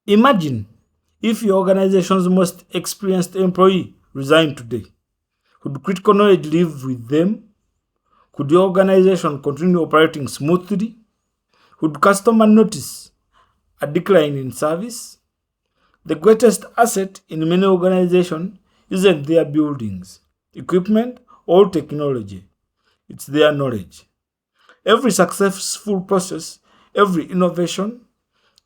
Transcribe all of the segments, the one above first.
Imagine if your organization's most experienced employee resigned today. Could critical knowledge live with them? Could your organization continue operating smoothly? Would customer notice a decline in service? The greatest asset in many organizations isn't their buildings, equipment, or technology. It's their knowledge. Every successful process, every innovation,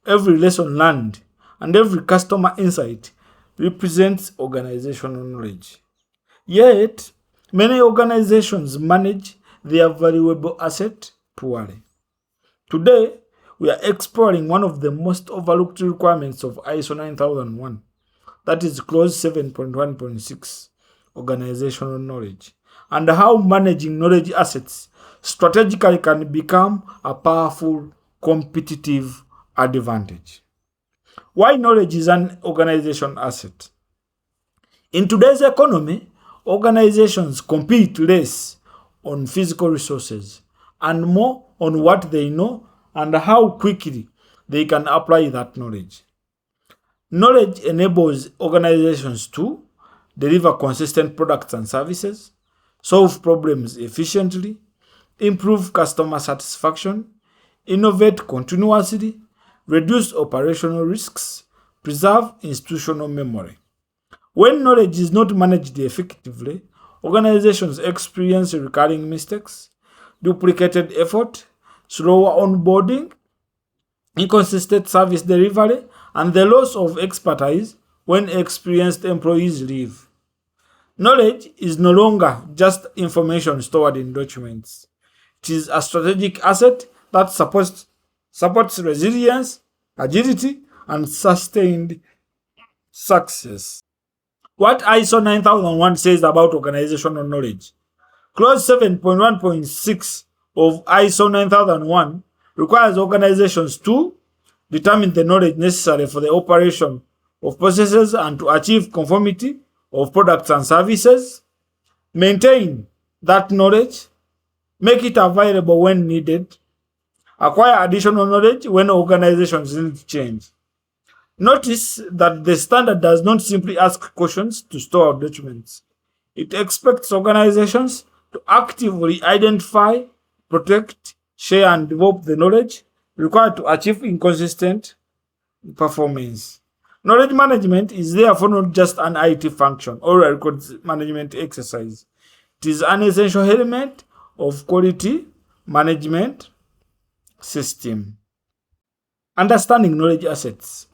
every lesson learned, and every customer insight represents organizational knowledge. Yet, many organizations manage their valuable asset poorly. Today, we are exploring one of the most overlooked requirements of ISO 9001, that is clause 7.1.6, organizational knowledge, and how managing knowledge assets strategically can become a powerful competitive advantage. Why knowledge is an organization asset? In today's economy, organizations compete less on physical resources and more on what they know and how quickly they can apply that knowledge. Knowledge enables organizations to deliver consistent products and services, solve problems efficiently, improve customer satisfaction, innovate continuously, reduce operational risks, preserve institutional memory. When knowledge is not managed effectively, organizations experience recurring mistakes, duplicated effort, slower onboarding, inconsistent service delivery, and the loss of expertise when experienced employees leave. Knowledge is no longer just information stored in documents. It is a strategic asset that supports resilience, agility, and sustained success. What ISO 9001 says about organizational knowledge. Clause 7.1.6 of ISO 9001 requires organizations to determine the knowledge necessary for the operation of processes and to achieve conformity of products and services, maintain that knowledge, make it available when needed, acquire additional knowledge when organizations need change. Notice that the standard does not simply ask questions to store documents. It expects organizations to actively identify, protect, share, and develop the knowledge required to achieve inconsistent performance. Knowledge management is therefore not just an IT function or a record management exercise. It is an essential element of quality management system. Understanding knowledge assets.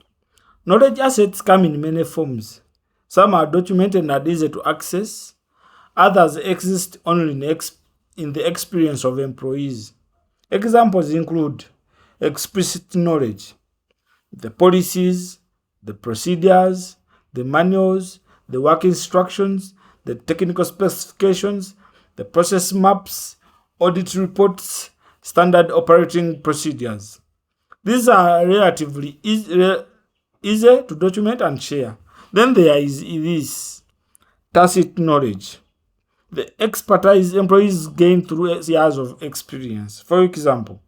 Knowledge assets come in many forms. Some are documented and easy to access. Others exist only in the experience of employees. Examples include explicit knowledge, the policies, the procedures, the manuals, the work instructions, the technical specifications, the process maps, audit reports, standard operating procedures. These are relatively easy to document and share. Then there is this tacit knowledge, the expertise employees gain through years of experience. For example,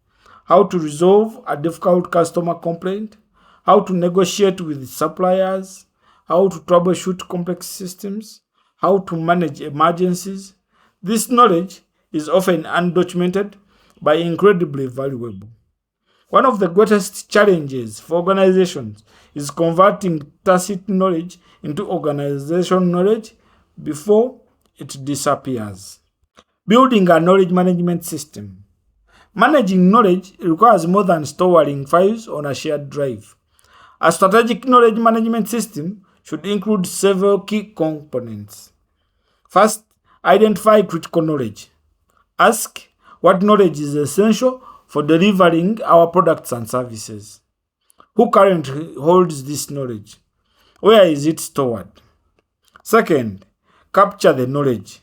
how to resolve a difficult customer complaint, how to negotiate with suppliers, how to troubleshoot complex systems, how to manage emergencies. This knowledge is often undocumented but incredibly valuable. One of the greatest challenges for organizations is converting tacit knowledge into organizational knowledge before it disappears. Building a knowledge management system. Managing knowledge requires more than storing files on a shared drive. A strategic knowledge management system should include several key components. First, identify critical knowledge. Ask what knowledge is essential for delivering our products and services. Who currently holds this knowledge? Where is it stored? Second, capture the knowledge.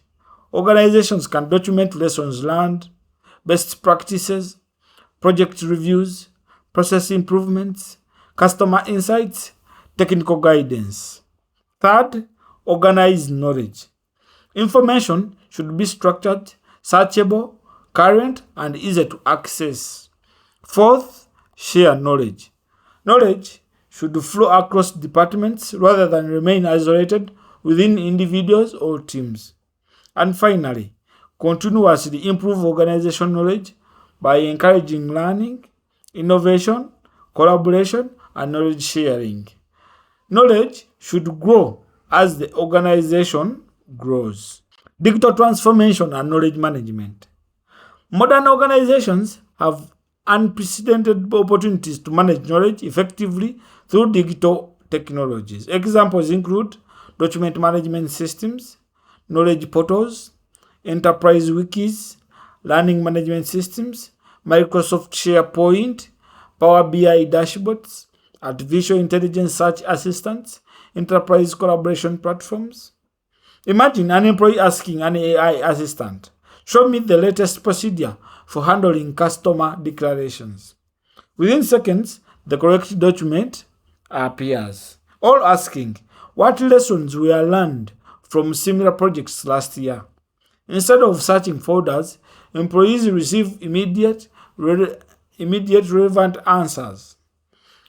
Organizations can document lessons learned, best practices, project reviews, process improvements, customer insights, technical guidance. Third, organize knowledge. Information should be structured, searchable, current, and easy to access. Fourth, share knowledge. Knowledge should flow across departments rather than remain isolated within individuals or teams. And finally, continuously improve organization knowledge by encouraging learning, innovation, collaboration, and knowledge sharing. Knowledge should grow as the organization grows. Digital transformation and knowledge management. Modern organizations have unprecedented opportunities to manage knowledge effectively through digital technologies. Examples include document management systems, knowledge portals, enterprise wikis, learning management systems, Microsoft SharePoint, Power BI dashboards, artificial intelligence search assistants, enterprise collaboration platforms. Imagine an employee asking an AI assistant, "Show me the latest procedure for handling customer declarations." Within seconds, the correct document appears. Or asking, "What lessons were learned from similar projects last year?" Instead of searching folders, employees receive immediate relevant answers.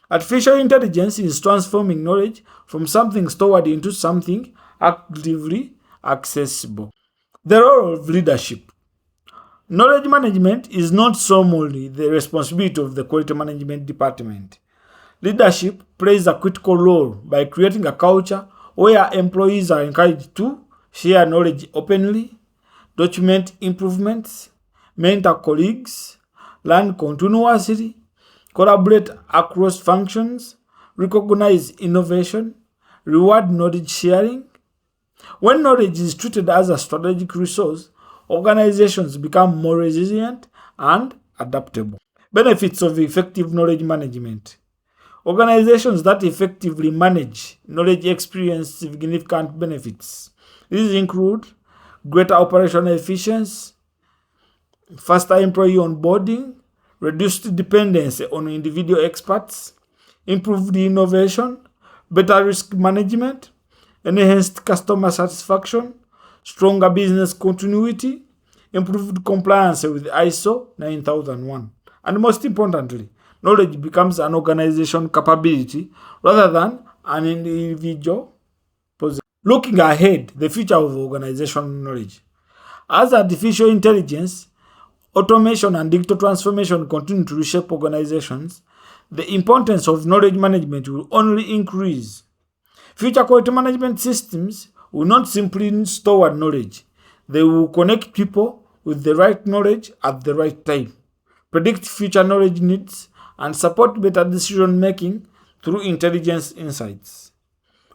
Artificial intelligence is transforming knowledge from something stored into something actively accessible. The role of leadership. Knowledge management is not solely the responsibility of the quality management department. Leadership plays a critical role by creating a culture where employees are encouraged to share knowledge openly, document improvements, mentor colleagues, learn continuously, collaborate across functions, recognize innovation, reward knowledge sharing. When knowledge is treated as a strategic resource, organizations become more resilient and adaptable. Benefits of effective knowledge management. Organizations that effectively manage knowledge experience significant benefits. These include greater operational efficiency, faster employee onboarding, reduced dependency on individual experts, improved innovation, better risk management, enhanced customer satisfaction, stronger business continuity, improved compliance with ISO 9001. And most importantly, knowledge becomes an organization capability rather than an individual possession. Looking ahead, the future of organizational knowledge. As artificial intelligence, automation, and digital transformation continue to reshape organizations, the importance of knowledge management will only increase. Future quality management systems will not simply store knowledge, they will connect people with the right knowledge at the right time, predict future knowledge needs, and support better decision making through intelligence insights.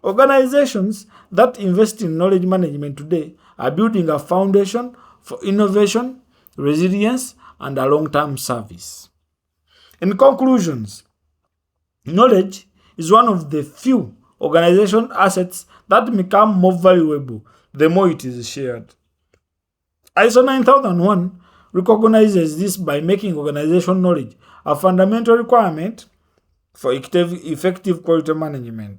Organizations that invest in knowledge management today are building a foundation for innovation, resilience, and a long-term service. In conclusions, knowledge is one of the few organization assets that become more valuable the more it is shared. ISO 9001 recognizes this by making organization knowledge a fundamental requirement for effective quality management.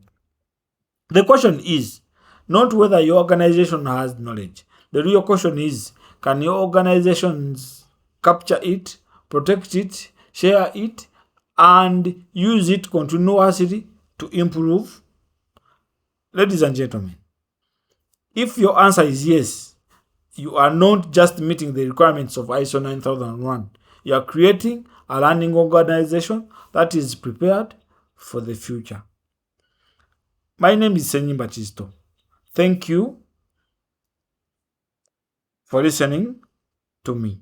The question is not whether your organization has knowledge. The real question is, can your organizations capture it, protect it, share it, and use it continuously to improve? Ladies and gentlemen, if your answer is yes, you are not just meeting the requirements of ISO 9001, you are creating a learning organization that is prepared for the future. My name is Senyi Bachisto. Thank you for listening to me.